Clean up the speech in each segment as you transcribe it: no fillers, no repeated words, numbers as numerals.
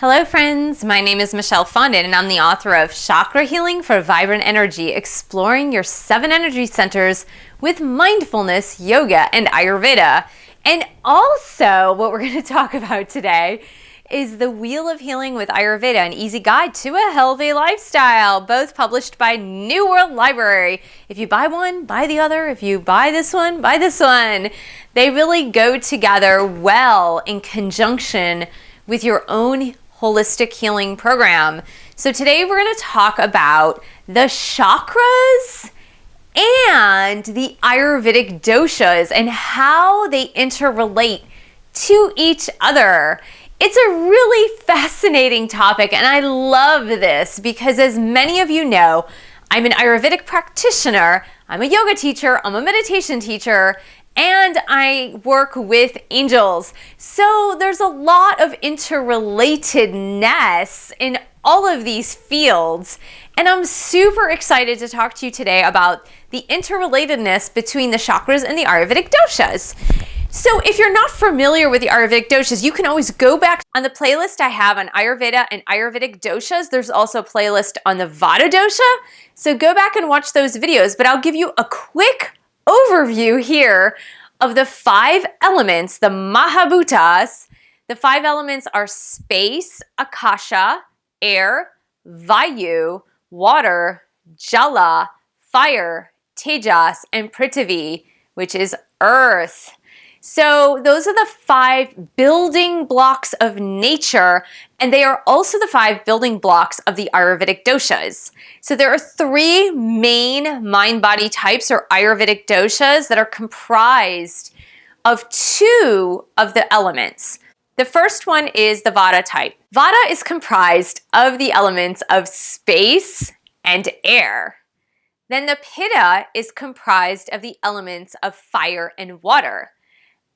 Hello friends, my name is Michelle Fondin and I'm the author of Chakra Healing for Vibrant Energy, exploring your 7 energy centers with mindfulness, yoga, and Ayurveda. And also what we're going to talk about today is the Wheel of Healing with Ayurveda, an easy guide to a healthy lifestyle, both published by New World Library. If you buy one, buy the other. If you buy this one, buy this one. They really go together well in conjunction with your own holistic healing program. So today we're going to talk about the chakras and the Ayurvedic doshas and how they interrelate to each other. It's a really fascinating topic and I love this because, as many of you know, I'm an Ayurvedic practitioner, I'm a yoga teacher, I'm a meditation teacher, and I work with angels. So there's a lot of interrelatedness in all of these fields. And I'm super excited to talk to you today about the interrelatedness between the chakras and the Ayurvedic doshas. So if you're not familiar with the Ayurvedic doshas, you can always go back on the playlist I have on Ayurveda and Ayurvedic doshas. There's also a playlist on the Vata dosha. So go back and watch those videos, but I'll give you a quick overview here of the 5 elements, the Mahabhutas. The 5 elements are space, akasha, air, vayu, water, jala, fire, tejas, and prithvi, which is earth. So those are the 5 building blocks of nature, and they are also the 5 building blocks of the Ayurvedic doshas. So there are 3 main mind-body types or Ayurvedic doshas that are comprised of 2 of the elements. The first one is the Vata type. Vata is comprised of the elements of space and air. Then the Pitta is comprised of the elements of fire and water.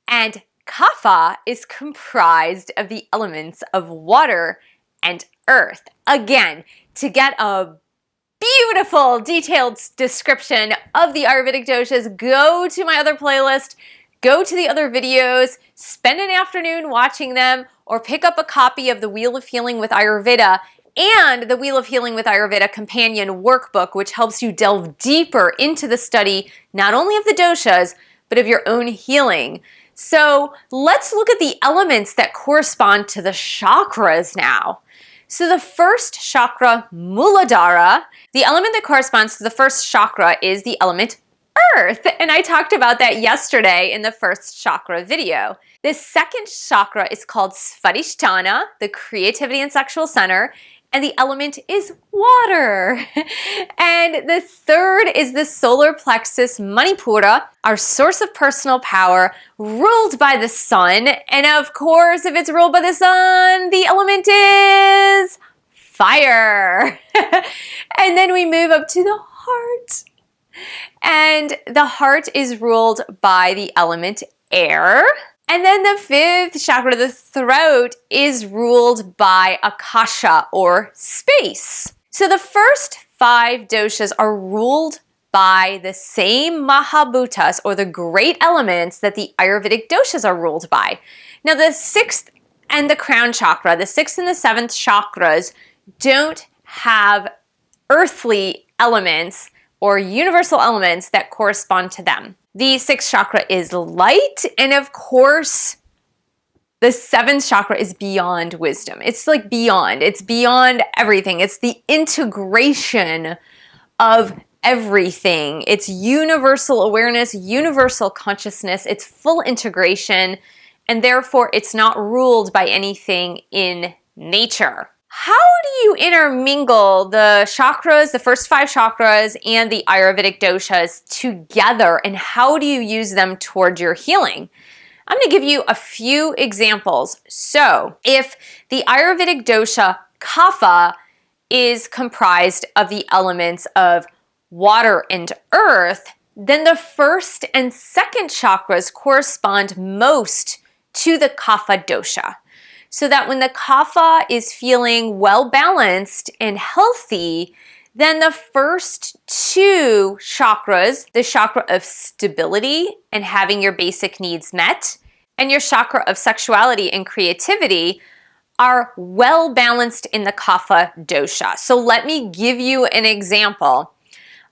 And Kapha is comprised of the elements of water and earth. Again, to get a beautiful detailed description of the Ayurvedic doshas, go to my other playlist, go to the other videos, spend an afternoon watching them, or pick up a copy of the Wheel of Healing with Ayurveda and the Wheel of Healing with Ayurveda companion workbook, which helps you delve deeper into the study not only of the doshas, but of your own healing. So let's look at the elements that correspond to the chakras now. So the first chakra, Muladhara, the element that corresponds to the first chakra is the element earth. And I talked about that yesterday in the first chakra video. The second chakra is called Svadhisthana, the creativity and sexual center, and the element is water. And the third is the solar plexus Manipura, our source of personal power, ruled by the sun. And of course, if it's ruled by the sun, the element is fire. And then we move up to the heart. And the heart is ruled by the element air. And then the 5th chakra, the throat, is ruled by akasha or space. So the first 5 doshas are ruled by the same Mahabhutas or the great elements that the Ayurvedic doshas are ruled by. Now the 6th and the crown chakra, the 6th and the 7th chakras don't have earthly elements or universal elements that correspond to them. The 6th chakra is light, and of course, the 7th chakra is beyond wisdom. It's like beyond. It's beyond everything. It's the integration of everything. It's universal awareness, universal consciousness. It's full integration, and therefore it's not ruled by anything in nature. How do you intermingle the chakras, the first 5 chakras, and the Ayurvedic doshas together, and how do you use them toward your healing? I'm going to give you a few examples. So, if the Ayurvedic dosha Kapha is comprised of the elements of water and earth, then the first and second chakras correspond most to the Kapha dosha. So that when the Kapha is feeling well balanced and healthy, then the first 2 chakras, the chakra of stability and having your basic needs met, and your chakra of sexuality and creativity, are well balanced in the Kapha dosha. So let me give you an example.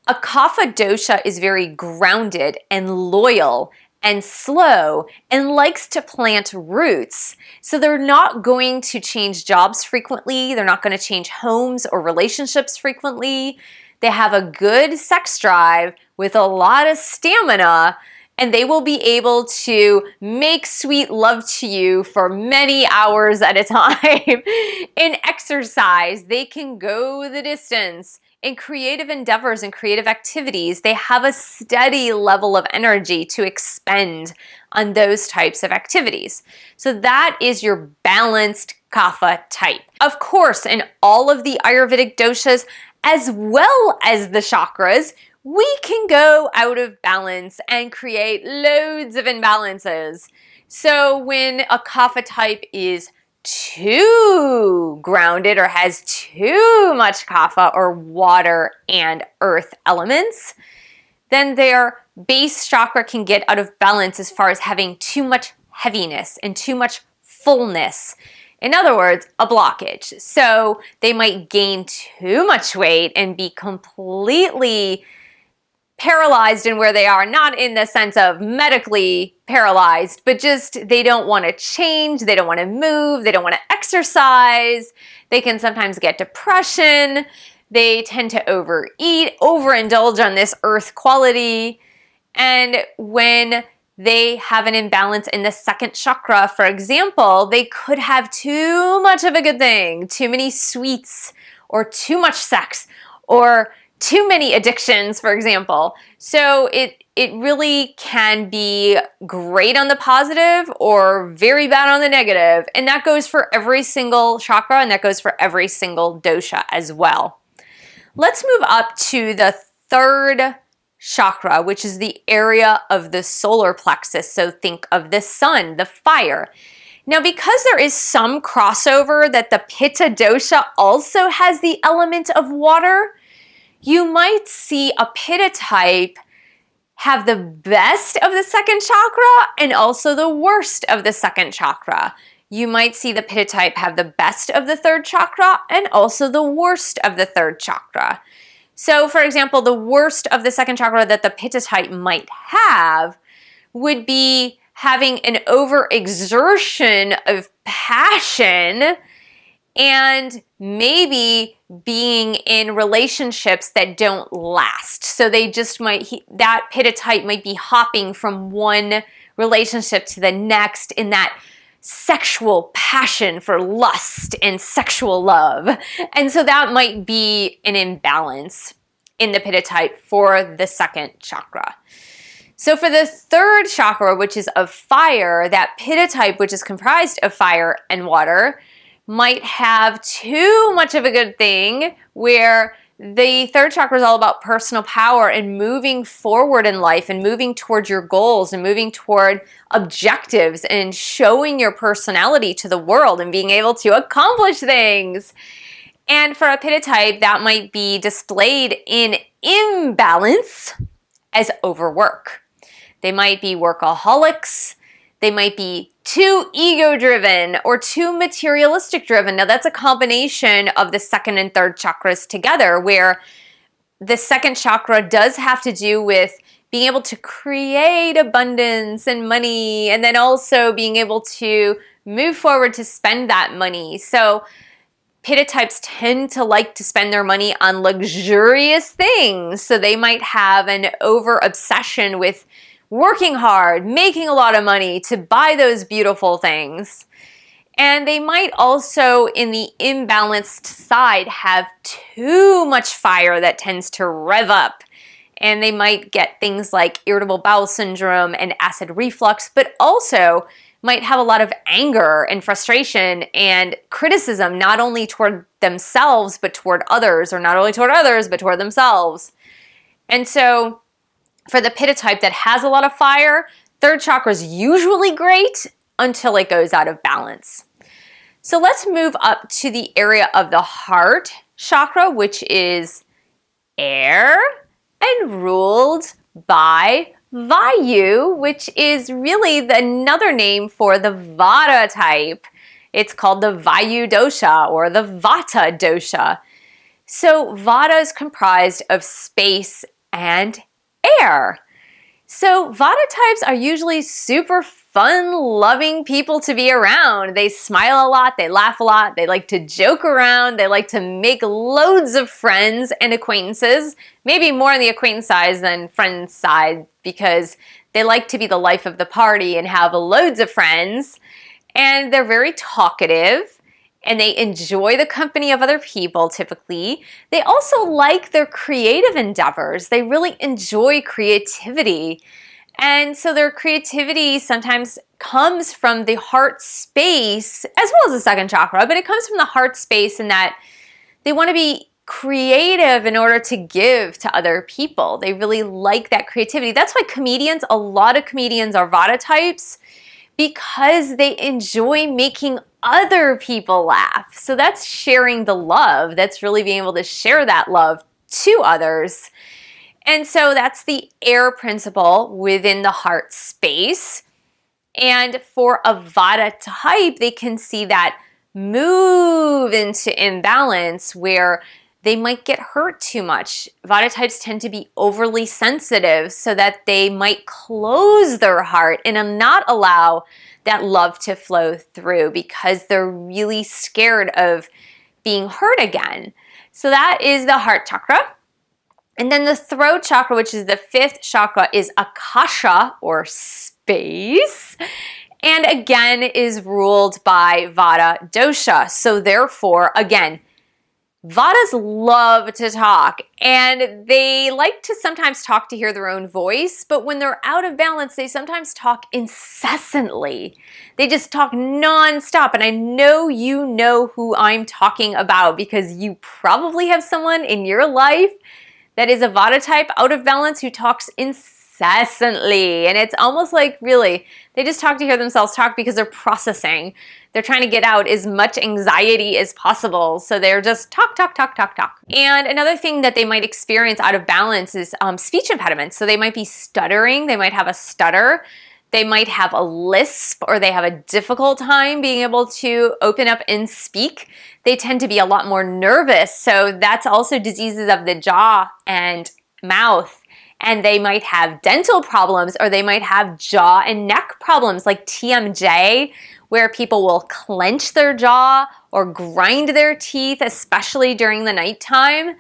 A Kapha dosha is very grounded and loyal and slow and likes to plant roots. So they're not going to change jobs frequently. They're not going to change homes or relationships frequently. They have a good sex drive with a lot of stamina, and they will be able to make sweet love to you for many hours at a time. In exercise, they can go the distance. In creative endeavors and creative activities, they have a steady level of energy to expend on those types of activities. So that is your balanced Kapha type. Of course, in all of the Ayurvedic doshas, as well as the chakras, we can go out of balance and create loads of imbalances. So when a Kapha type is too grounded or has too much Kapha or water and earth elements, then their base chakra can get out of balance as far as having too much heaviness and too much fullness. In other words, a blockage. So they might gain too much weight and be completely paralyzed in where they are, not in the sense of medically paralyzed, but just they don't want to change, they don't want to move, they don't want to exercise. They can sometimes get depression. They tend to overeat, overindulge on this earth quality. And when they have an imbalance in the second chakra, for example, they could have too much of a good thing, too many sweets, or too much sex, or too many addictions, for example. So it really can be great on the positive or very bad on the negative. And that goes for every single chakra, and that goes for every single dosha as well. Let's move up to the third chakra, which is the area of the solar plexus. So think of the sun, the fire. Now, because there is some crossover that the Pitta dosha also has the element of water, you might see a Pitta type have the best of the second chakra and also the worst of the second chakra. You might see the Pitta type have the best of the third chakra and also the worst of the third chakra. So, for example, the worst of the second chakra that the Pitta type might have would be having an overexertion of passion and maybe being in relationships that don't last. So they just might, that Pitta type might be hopping from one relationship to the next in that sexual passion for lust and sexual love. And so that might be an imbalance in the Pitta type for the second chakra. So for the third chakra, which is of fire, that Pitta type, which is comprised of fire and water, might have too much of a good thing where the third chakra is all about personal power and moving forward in life and moving toward your goals and moving toward objectives and showing your personality to the world and being able to accomplish things. And for a Pitta type, that might be displayed in imbalance as overwork. They might be workaholics. They might be too ego-driven or too materialistic-driven. Now, that's a combination of the second and third chakras together, where the second chakra does have to do with being able to create abundance and money, and then also being able to move forward to spend that money. So Pitta types tend to like to spend their money on luxurious things. So they might have an over-obsession with working hard, making a lot of money to buy those beautiful things. And they might also, in the imbalanced side, have too much fire that tends to rev up. And they might get things like irritable bowel syndrome and acid reflux, but also might have a lot of anger and frustration and criticism, not only toward themselves, but toward others, or not only toward others, but toward themselves. And so for the Pitta type that has a lot of fire, third chakra is usually great until it goes out of balance. So let's move up to the area of the heart chakra, which is air and ruled by Vayu, which is really another name for the Vata type. It's called the Vayu dosha or the Vata dosha. So Vata is comprised of space and air. So Vata types are usually super fun, loving people to be around. They smile a lot, they laugh a lot, they like to joke around, they like to make loads of friends and acquaintances, maybe more on the acquaintance side than friend side, because they like to be the life of the party and have loads of friends. And they're very talkative. And they enjoy the company of other people typically. They also like their creative endeavors. They really enjoy creativity. And so their creativity sometimes comes from the heart space, as well as the second chakra, but it comes from the heart space in that they want to be creative in order to give to other people. They really like that creativity. That's why a lot of comedians are Vata types, because they enjoy making other people laugh. So that's sharing the love. That's really being able to share that love to others. And so that's the air principle within the heart space. And for a Vata type, they can see that move into imbalance where they might get hurt too much. Vata types tend to be overly sensitive so that they might close their heart and not allow that love to flow through because they're really scared of being hurt again. So that is the heart chakra. And then the throat chakra, which is the fifth chakra, is akasha or space. And again is ruled by Vata dosha. So therefore, again, Vatas love to talk, and they like to sometimes talk to hear their own voice, but when they're out of balance, they sometimes talk incessantly. They just talk nonstop, and I know you know who I'm talking about because you probably have someone in your life that is a Vata type out of balance who talks incessantly, and it's almost like really, they just talk to hear themselves talk because they're processing. They're trying to get out as much anxiety as possible. So they're just talk, talk, talk, talk, talk. And another thing that they might experience out of balance is speech impediments. So they might be stuttering. They might have a stutter. They might have a lisp, or they have a difficult time being able to open up and speak. They tend to be a lot more nervous. So that's also diseases of the jaw and mouth. And they might have dental problems, or they might have jaw and neck problems like TMJ, where people will clench their jaw or grind their teeth, especially during the nighttime,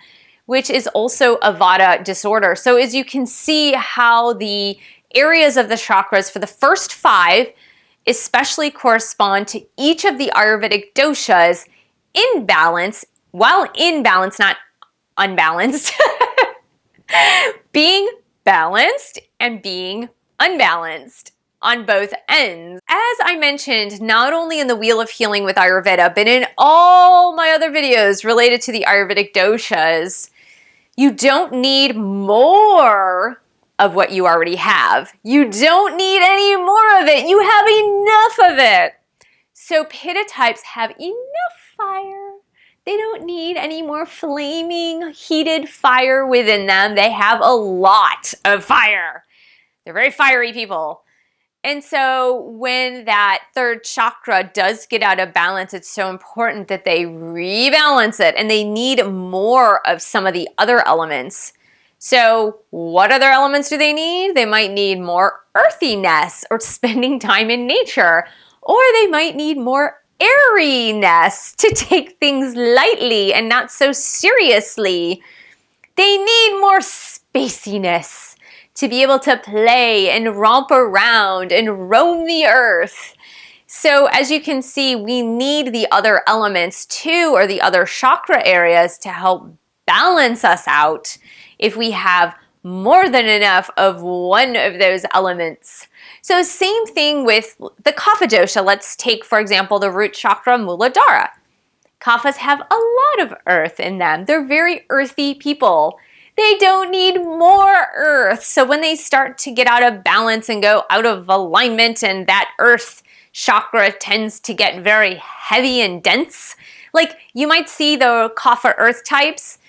which is also a Vata disorder. So as you can see how the areas of the chakras for the first 5 especially correspond to each of the Ayurvedic doshas in balance, while in balance, not unbalanced, being balanced and being unbalanced on both ends. As I mentioned, not only in the Wheel of Healing with Ayurveda, but in all my other videos related to the Ayurvedic doshas, you don't need more of what you already have. You don't need any more of it. You have enough of it. So Pitta types have enough fire. They don't need any more flaming, heated fire within them. They have a lot of fire. They're very fiery people. And so when that third chakra does get out of balance, it's so important that they rebalance it, and they need more of some of the other elements. So what other elements do they need? They might need more earthiness or spending time in nature, or they might need more airiness to take things lightly and not so seriously. They need more spaciness to be able to play and romp around and roam the earth. So as you can see, we need the other elements too, or the other chakra areas, to help balance us out if we have more than enough of one of those elements. So same thing with the Kapha dosha. Let's take, for example, the root chakra, Muladhara. Kaphas have a lot of earth in them. They're very earthy people. They don't need more earth. So when they start to get out of balance and go out of alignment, and that earth chakra tends to get very heavy and dense, like you might see the Kapha earth types,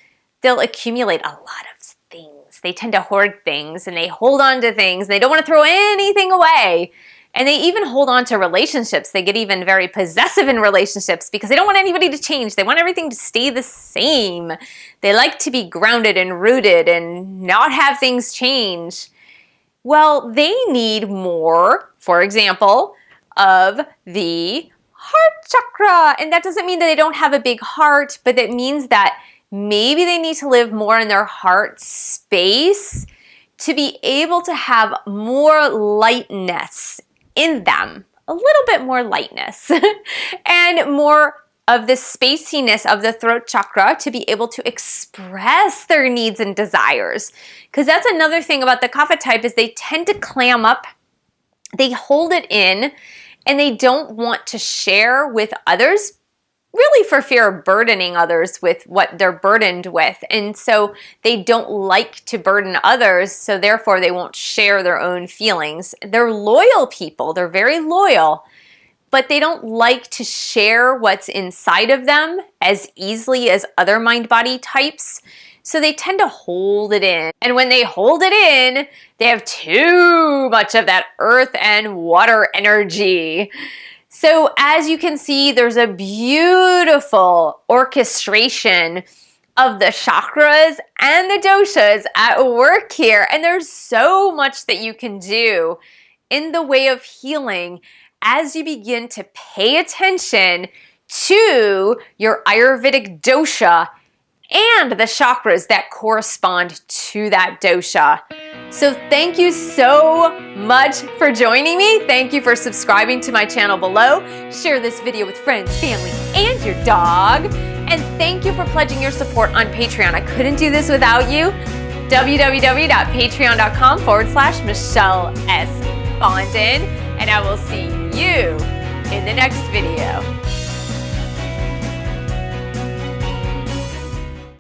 they'll accumulate a lot of things. They tend to hoard things, and they hold on to things. They don't want to throw anything away. And they even hold on to relationships. They get even very possessive in relationships because they don't want anybody to change. They want everything to stay the same. They like to be grounded and rooted and not have things change. Well, they need more, for example, of the heart chakra. And that doesn't mean that they don't have a big heart, but it means that maybe they need to live more in their heart space to be able to have more lightness in them, a little bit more lightness and more of the spaciness of the throat chakra to be able to express their needs and desires. Because that's another thing about the Kapha type is they tend to clam up, they hold it in, and they don't want to share with others, really for fear of burdening others with what they're burdened with. And so they don't like to burden others, so therefore they won't share their own feelings. They're loyal people, they're very loyal, but they don't like to share what's inside of them as easily as other mind-body types. So they tend to hold it in. And when they hold it in, they have too much of that earth and water energy. So as you can see, there's a beautiful orchestration of the chakras and the doshas at work here. And there's so much that you can do in the way of healing as you begin to pay attention to your Ayurvedic dosha and the chakras that correspond to that dosha. So thank you so much for joining me. Thank you for subscribing to my channel below. Share this video with friends, family, and your dog. And thank you for pledging your support on Patreon. I couldn't do this without you. www.patreon.com/Michelle S. Fondin. And I will see you in the next video.